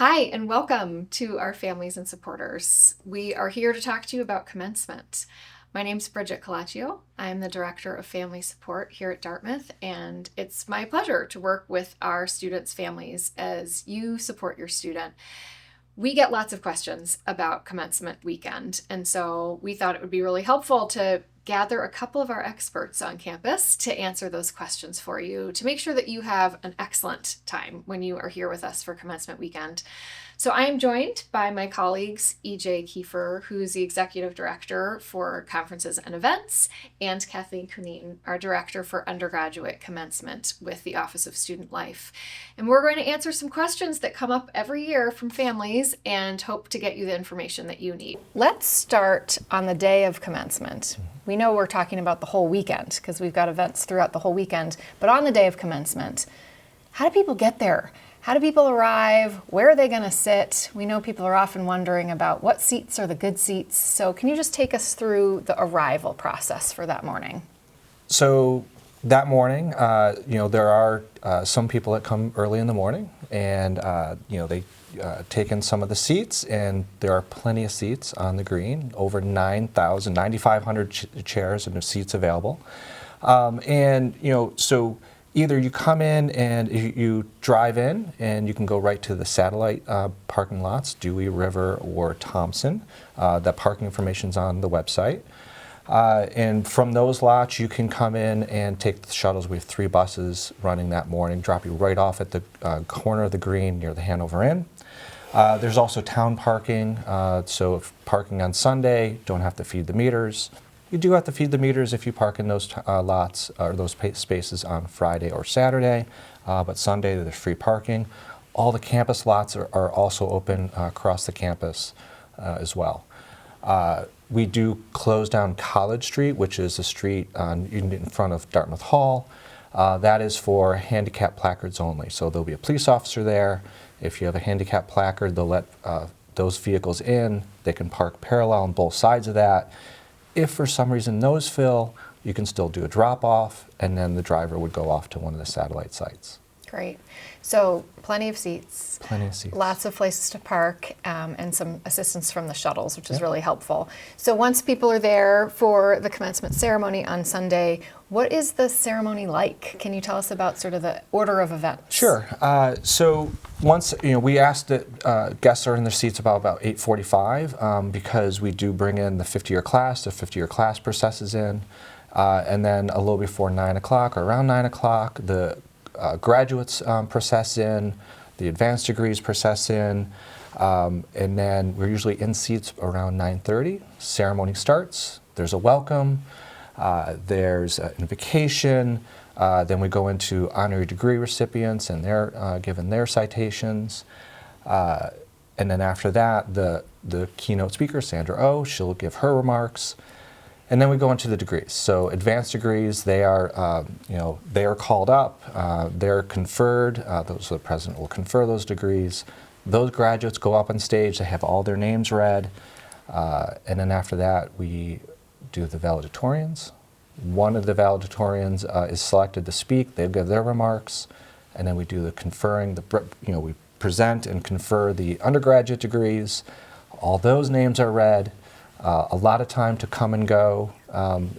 Hi, and welcome to our families and supporters. We are here to talk to you about commencement. My name's Bridget Colacchio. I'm the Director of Family Support here at Dartmouth, and it's my pleasure to work with our students' families as you support your student. We get lots of questions about commencement weekend, and so we thought it would be really helpful to gather a couple of our experts on campus to answer those questions for you, to make sure that you have an excellent time when you are here with us for commencement weekend. So I am joined by my colleagues, EJ Kiefer, who's the Executive Director for Conferences and Events, and Kathleen Cunneen, our Director for Undergraduate Commencement with the Office of Student Life. And we're going to answer some questions that come up every year from families and hope to get you the information that you need. Let's start on the day of commencement. We know we're talking about the whole weekend because we've got events throughout the whole weekend, but on the day of commencement, how do people get there? How do people arrive? Where are they going to sit? We know people are often wondering about what seats are the good seats. So can you just take us through the arrival process for that morning? So that morning, there are some people that come early in the morning, and they take in some of the seats, and there are plenty of seats on the green, over 9,500 chairs and seats available. So either you come in and you drive in, and you can go right to the satellite parking lots, Dewey, River, or Thompson. That parking information's on the website. And from those lots, you can come in and take the shuttles. We have 3 buses running that morning, drop you right off at the corner of the green near the Hanover Inn. There's also town parking, so if parking on Sunday, don't have to feed the meters. You do have to feed the meters if you park in those lots or those spaces on Friday or Saturday, but Sunday there's free parking. All the campus lots are also open across the campus as well. We do close down College Street, which is the street in front of Dartmouth Hall. That is for handicap placards only, so there'll be a police officer there. If you have a handicap placard, they'll let those vehicles in. They can park parallel on both sides of that. If for some reason those fill, you can still do a drop-off, and then the driver would go off to one of the satellite sites. Great. So plenty of seats. Plenty of seats. Lots of places to park, and some assistance from the shuttles, which is really helpful. So once people are there for the commencement ceremony on Sunday, what is the ceremony like? Can you tell us about sort of the order of events? Sure. So once we ask that guests are in their seats about 8:45 because we do bring in the 50-year class. The 50-year class processes in, and then a little before 9 o'clock or around 9 o'clock, the graduates process in, the advanced degrees process in, and then we're usually in seats around 9:30. Ceremony starts. There's a welcome. There's an invocation. Then we go into honorary degree recipients, and they're given their citations. And then after that, the keynote speaker, Sandra Oh, she'll give her remarks. And then we go into the degrees. So advanced degrees, they are called up, they're conferred. So the president will confer those degrees. Those graduates go up on stage. They have all their names read, and then after that, we do the valedictorians. One of the valedictorians is selected to speak. They give their remarks, and then we do the conferring. We present and confer the undergraduate degrees. All those names are read. A lot of time to come and go.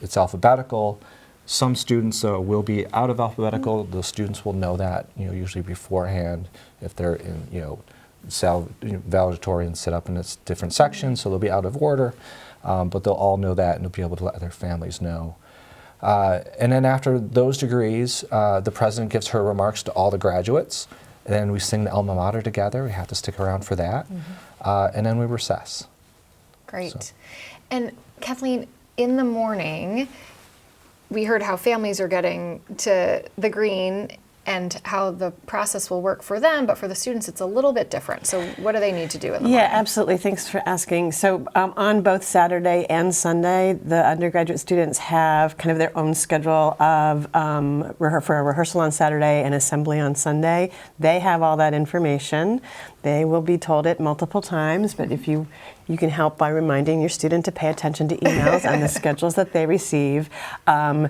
It's alphabetical. Some students will be out of alphabetical. The students will know that usually beforehand if they're in valedictorians sit up in a different sections, so they'll be out of order. But they'll all know that, and they'll be able to let their families know. And then after those degrees, the president gives her remarks to all the graduates, and then we sing the alma mater together. We have to stick around for that, and then we recess. Great. So. And Kathleen, in the morning, we heard how families are getting to the green and how the process will work for them, but for the students it's a little bit different. So what do they need to do in the morning? Yeah, absolutely. Thanks for asking. So on both Saturday and Sunday, the undergraduate students have kind of their own schedule of for a rehearsal on Saturday and assembly on Sunday. They have all that information. They will be told it multiple times, but if you You can help by reminding your student to pay attention to emails and the schedules that they receive. And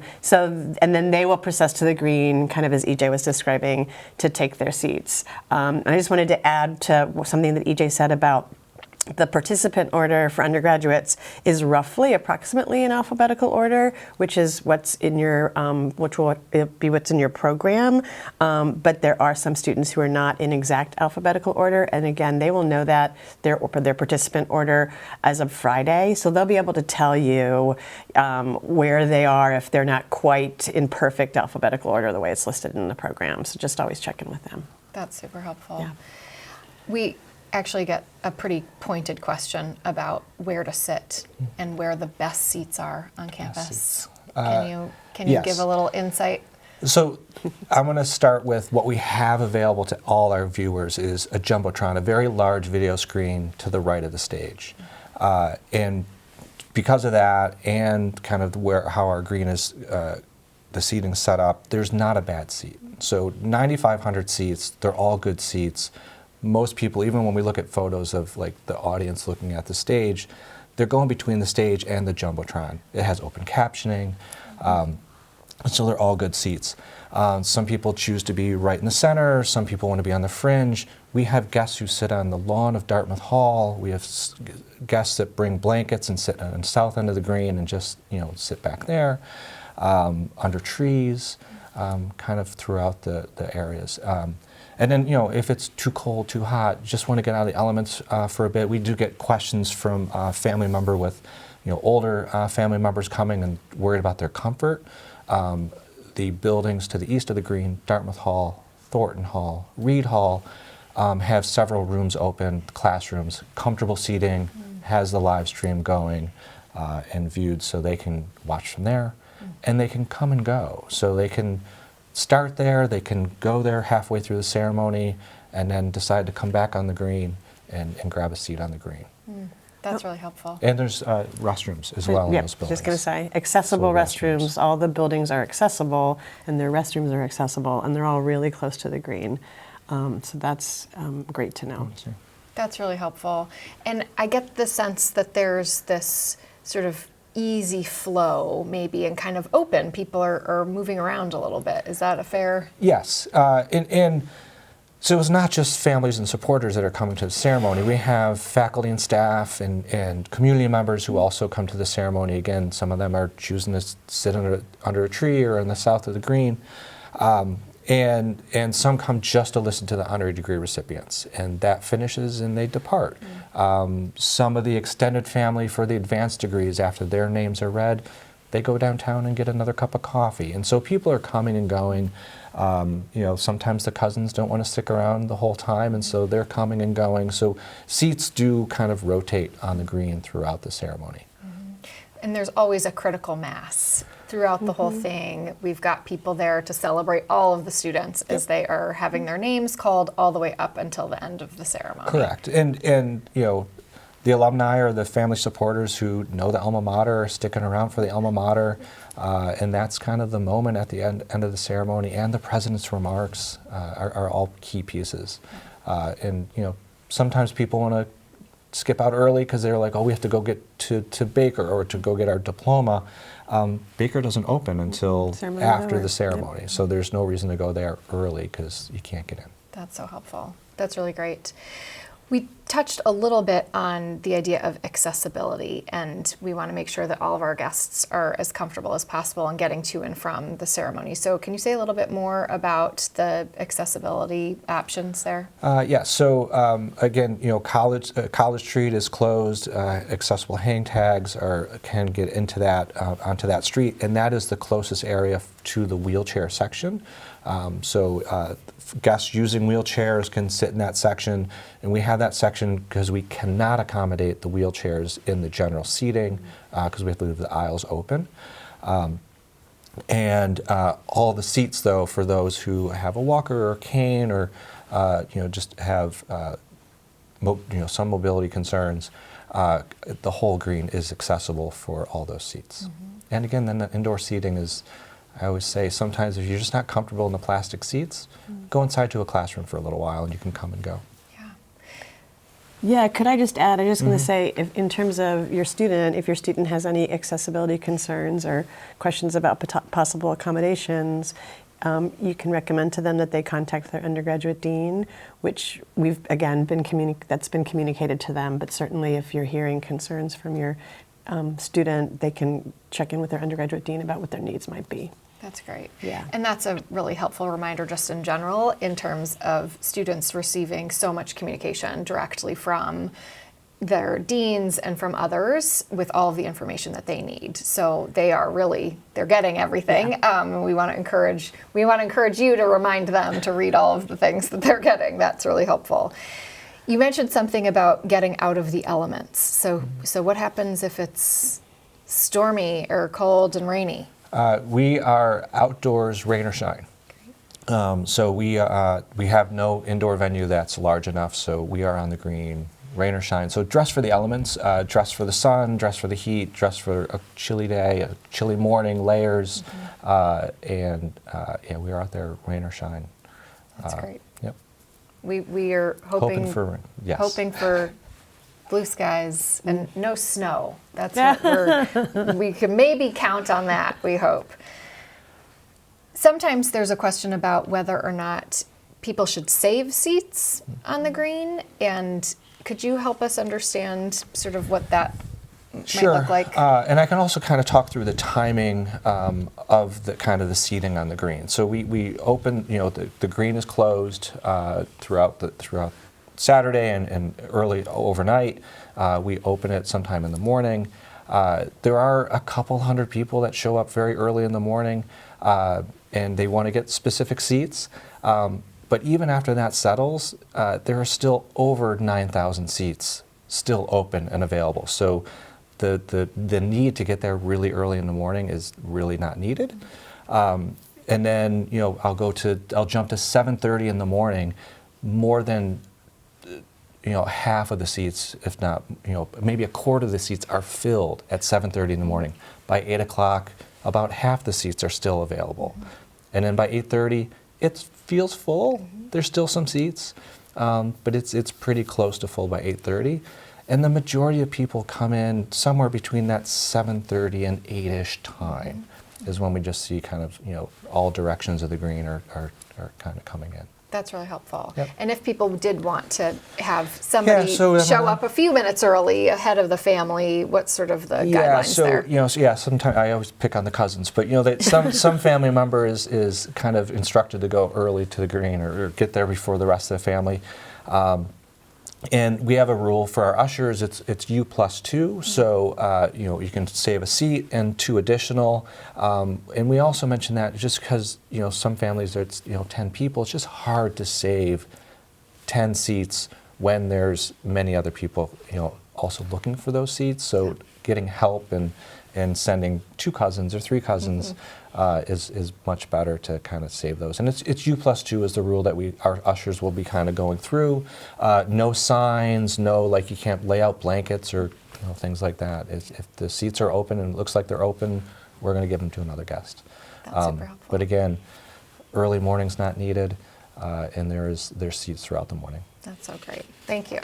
then they will process to the green, kind of as EJ was describing, to take their seats. I just wanted to add to something that EJ said about the participant order for undergraduates is approximately in alphabetical order, which is what's in your, which will be what's in your program. But there are some students who are not in exact alphabetical order, and again, they will know that their participant order as of Friday, so they'll be able to tell you where they are if they're not quite in perfect alphabetical order the way it's listed in the program. So just always check in with them. That's super helpful. Yeah. We actually get a pretty pointed question about where to sit and where the best seats are on campus. Can you yes. give a little insight? So I'm going to start with what we have available to all our viewers is a Jumbotron, a very large video screen to the right of the stage. And because of that and kind of how our green is, the seating set up, there's not a bad seat. So 9,500 seats, they're all good seats. Most people, even when we look at photos of like the audience looking at the stage, they're going between the stage and the Jumbotron. It has open captioning, so they're all good seats. Some people choose to be right in the center, some people want to be on the fringe. We have guests who sit on the lawn of Dartmouth Hall. We have guests that bring blankets and sit on the south end of the green and just sit back there, under trees, kind of throughout the areas. And then, if it's too cold, too hot, just want to get out of the elements for a bit. We do get questions from a family member with, older family members coming and worried about their comfort. The buildings to the east of the green, Dartmouth Hall, Thornton Hall, Reed Hall, have several rooms open, classrooms, comfortable seating, has the live stream going and viewed so they can watch from there. And they can come and go. So they can start there, they can go there halfway through the ceremony, and then decide to come back on the green and grab a seat on the green. That's really helpful. And there's restrooms as well in those buildings. Just going to say, accessible So restrooms. All the buildings are accessible, and their restrooms are accessible, and they're all really close to the green. So that's great to know. That's really helpful. And I get the sense that there's this sort of easy flow maybe and kind of open. People are moving around a little bit. Is that a fair? Yes. And so it's not just families and supporters that are coming to the ceremony. We have faculty and staff and community members who also come to the ceremony. Again, some of them are choosing to sit under a tree or in the south of the green. And some come just to listen to the honorary degree recipients, and that finishes and they depart. Some of the extended family for the advanced degrees, after their names are read, they go downtown and get another cup of coffee. And so people are coming and going. Sometimes the cousins don't want to stick around the whole time, and so they're coming and going. So seats do kind of rotate on the green throughout the ceremony. And there's always a critical mass throughout the whole thing. We've got people there to celebrate all of the students as they are having their names called all the way up until the end of the ceremony. Correct. And the alumni or the family supporters who know the alma mater are sticking around for the alma mater. And that's kind of the moment at the end of the ceremony, and the president's remarks are all key pieces. And sometimes people want to skip out early because they're like, oh, we have to go get to Baker or to go get our diploma. Baker doesn't open until after the ceremony, yep. So there's no reason to go there early because you can't get in. That's so helpful. That's really great. We touched a little bit on the idea of accessibility, and we want to make sure that all of our guests are as comfortable as possible in getting to and from the ceremony. So can you say a little bit more about the accessibility options there? Yeah, so again, College Street is closed. Accessible hang tags can get into that, onto that street, and that is the closest area to the wheelchair section. So guests using wheelchairs can sit in that section, and we have that section because we cannot accommodate the wheelchairs in the general seating because we have to leave the aisles open. And all the seats, though, for those who have a walker or a cane or just have some mobility concerns, the whole green is accessible for all those seats. And again, then the indoor seating is, I always say, sometimes if you're just not comfortable in the plastic seats, go inside to a classroom for a little while and you can come and go. Yeah. Yeah, could I just add, I'm just going to say, if, in terms of your student, if your student has any accessibility concerns or questions about possible accommodations, you can recommend to them that they contact their undergraduate dean, which we've, again, that's been communicated to them, but certainly if you're hearing concerns from your student, they can check in with their undergraduate dean about what their needs might be. That's great. Yeah. And that's a really helpful reminder just in general in terms of students receiving so much communication directly from their deans and from others with all of the information that they need. So they're getting everything. Yeah. And we want to encourage you to remind them to read all of the things that they're getting. That's really helpful. You mentioned something about getting out of the elements. So what happens if it's stormy or cold and rainy? We are outdoors, rain or shine. So we have no indoor venue that's large enough, so we are on the green, rain or shine. So dress for the elements, dress for the sun, dress for the heat, dress for a chilly day, a chilly morning, layers, and we are out there, rain or shine. That's great. Yep. We are hoping for blue skies and no snow. That's what we can maybe count on that, we hope. Sometimes there's a question about whether or not people should save seats on the green, and could you help us understand sort of what that might look like? And I can also kind of talk through the timing of the kind of the seating on the green. So we open, the green is closed throughout Saturday and early overnight. We open it sometime in the morning. There are a couple hundred people that show up very early in the morning, and they want to get specific seats. But even after that settles, there are still over 9,000 seats still open and available. So the need to get there really early in the morning is really not needed. And then I'll jump to 7:30 in the morning. More than half of the seats, if not maybe a quarter of the seats are filled at 7:30 in the morning. By 8 o'clock, about half the seats are still available. And then by 8:30, it feels full. There's still some seats, but it's pretty close to full by 8:30. And the majority of people come in somewhere between that 7:30 and 8-ish time is when we just see kind of, all directions of the green are kind of coming in. That's really helpful. Yep. And if people did want to have somebody show up a few minutes early ahead of the family, what's sort of the guidelines there? Sometimes I always pick on the cousins, but some family member is kind of instructed to go early to the green or get there before the rest of the family. And we have a rule for our ushers. It's U plus 2, so you can save a seat and 2 additional. And we also mention that just because some families it's 10 people, it's just hard to save 10 seats when there's many other people also looking for those seats. So getting help and sending 2 cousins or 3 cousins is much better to kind of save those. And it's U plus 2 is the rule that our ushers will be kind of going through. No signs, you can't lay out blankets or things like that. If the seats are open and it looks like they're open, we're going to give them to another guest. That's super helpful. But again, early morning's not needed, and there's seats throughout the morning. That's so great. Thank you.